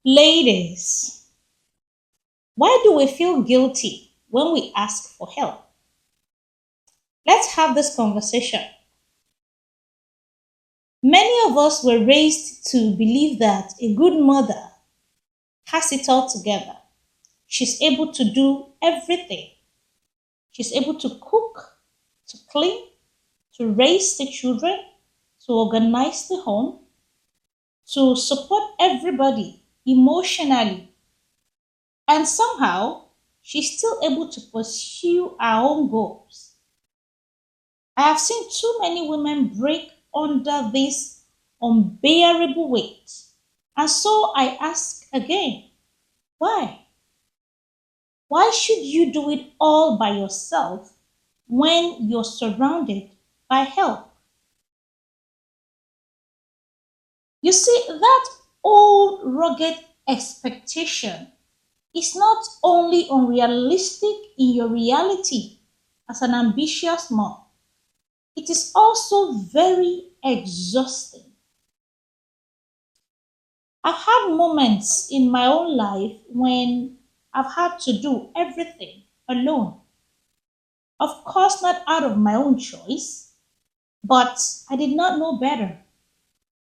Ladies, why do we feel guilty when we ask for help? Let's have this conversation. Many of us were raised to believe that a good mother has it all together. She's able to do everything. She's able to cook, to clean, to raise the children, to organize the home, to support everybody emotionally, and somehow she's still able to pursue her own goals. I have seen too many women break under this unbearable weight. And so I ask again, why? Why should you do it all by yourself when you're surrounded by help? You see, that old rugged expectation is not only unrealistic in your reality as an ambitious mom, it is also very exhausting. I've had moments in my own life when I've had to do everything alone. Of course, not out of my own choice, but I did not know better.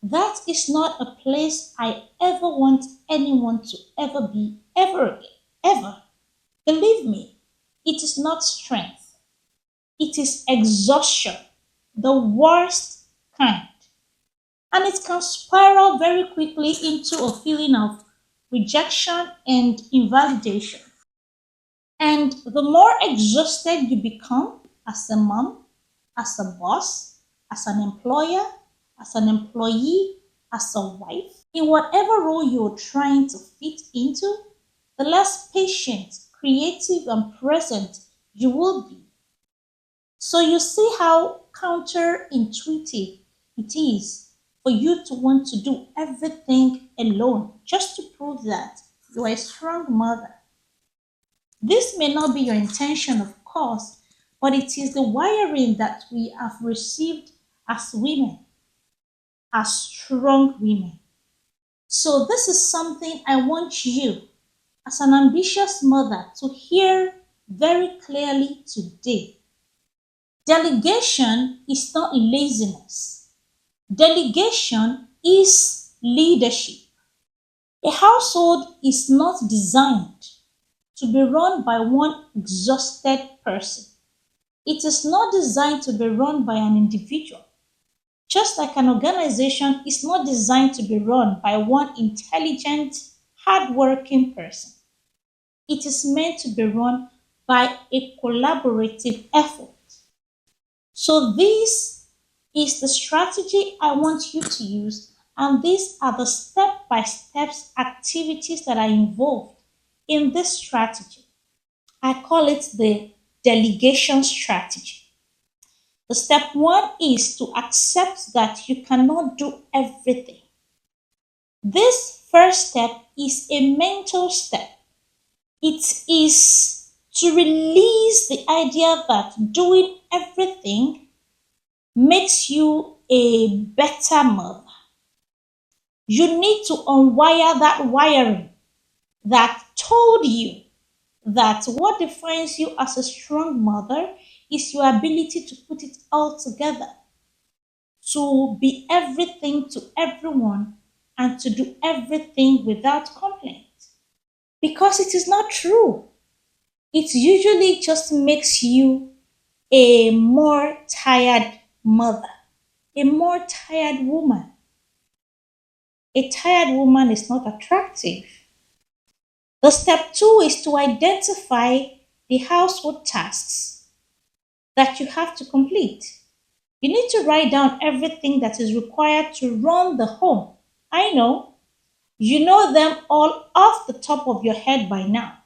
That is not a place I ever want anyone to ever be, ever again, ever. Believe me, it is not strength, it is exhaustion, the worst kind. And it can spiral very quickly into a feeling of rejection and invalidation. And the more exhausted you become as a mom, as a boss, as an employer, as an employee, as a wife, in whatever role you're trying to fit into, the less patient, creative, and present you will be. So you see how counterintuitive it is for you to want to do everything alone just to prove that you are a strong mother. This may not be your intention, of course, but it is the wiring that we have received as women, as strong women. So, this is something I want you, as an ambitious mother, to hear very clearly today. Delegation is not laziness, delegation is leadership. A household is not designed to be run by one exhausted person. It is not designed to be run by an individual. Just like an organization is not designed to be run by one intelligent, hardworking person. It is meant to be run by a collaborative effort. So, this is the strategy I want you to use, and these are the step by step activities that are involved in this strategy. I call it the delegation strategy. The step one is to accept that you cannot do everything. This first step is a mental step. It is to release the idea that doing everything makes you a better mother. You need to unwire that wiring that told you that what defines you as a strong mother is your ability to put it all together, to be everything to everyone, and to do everything without complaint. Because it is not true. It usually just makes you a more tired mother, a more tired woman. A tired woman is not attractive. The step two is to identify the household tasks that you have to complete. You need to write down everything that is required to run the home. I know you know them all off the top of your head by now,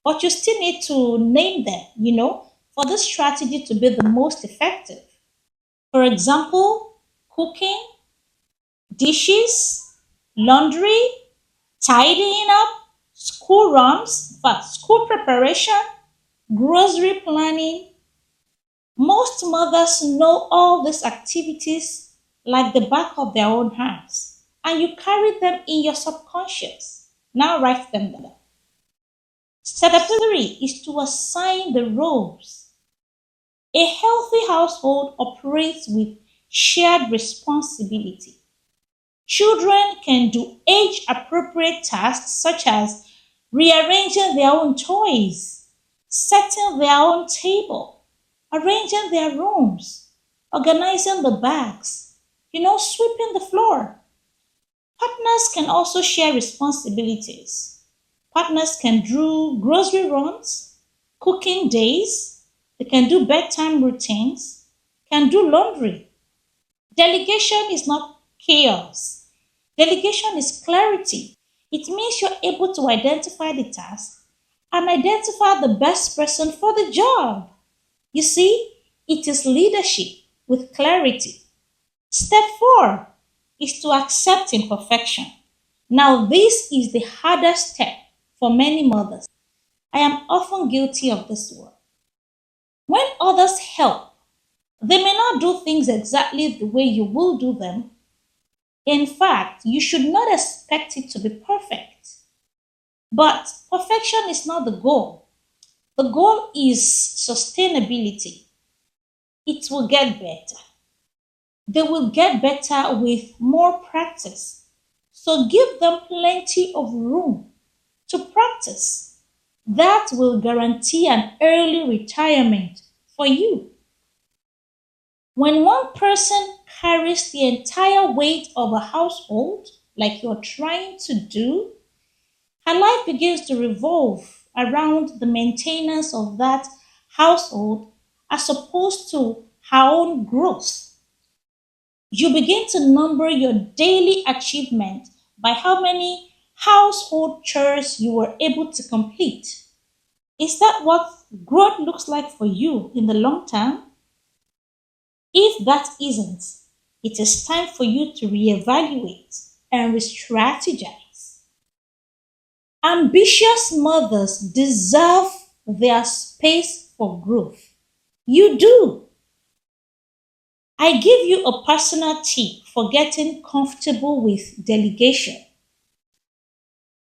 but you still need to name them, for this strategy to be the most effective. For example, cooking, dishes, laundry, tidying up, school runs, but school preparation, grocery planning. Most mothers know all these activities like the back of their own hands, and you carry them in your subconscious. Now write them down. Step 3 is to assign the roles. A healthy household operates with shared responsibility. Children can do age-appropriate tasks such as rearranging their own toys, setting their own table, arranging their rooms, organizing the bags, sweeping the floor. Partners can also share responsibilities. Partners can do grocery runs, cooking days, they can do bedtime routines, can do laundry. Delegation is not chaos. Delegation is clarity. It means you're able to identify the task and identify the best person for the job. You see, it is leadership with clarity. Step 4 is to accept imperfection. Now, this is the hardest step for many mothers. I am often guilty of this one. When others help, they may not do things exactly the way you will do them. In fact, you should not expect it to be perfect. But perfection is not the goal. The goal is sustainability. It will get better. They will get better with more practice. So give them plenty of room to practice. That will guarantee an early retirement for you. When one person carries the entire weight of a household, like you're trying to do, her life begins to revolve around the maintenance of that household as opposed to her own growth. You begin to number your daily achievement by how many household chores you were able to complete. Is that what growth looks like for you in the long term? If that isn't, it is time for you to reevaluate and re-strategize. Ambitious mothers deserve their space for growth. You do. I give you a personal tip for getting comfortable with delegation.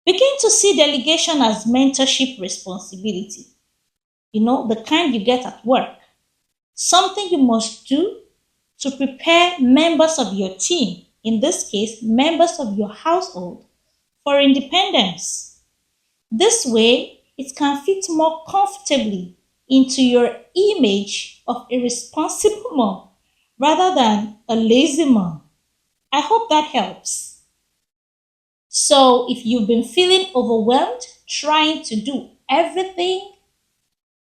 Begin to see delegation as mentorship responsibility. The kind you get at work. Something you must do to prepare members of your team, in this case, members of your household, for independence. This way, it can fit more comfortably into your image of a responsible mom rather than a lazy mom. I hope that helps. So, if you've been feeling overwhelmed trying to do everything,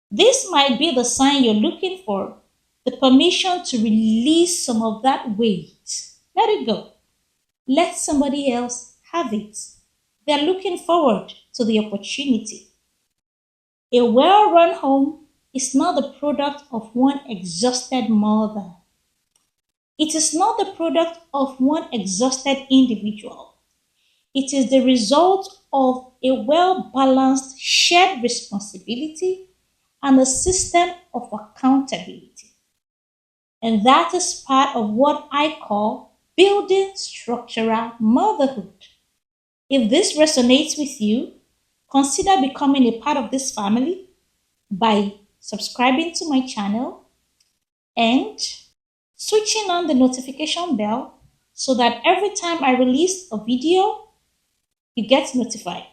this might be the sign you're looking for, the permission to release some of that weight. Let it go. Let somebody else have it. They're looking forward to the opportunity. A well run home is not the product of one exhausted mother. It is not the product of one exhausted individual. It is the result of a well balanced shared responsibility and a system of accountability. And that is part of what I call building structural motherhood. If this resonates with you, consider becoming a part of this family by subscribing to my channel and switching on the notification bell so that every time I release a video, you get notified.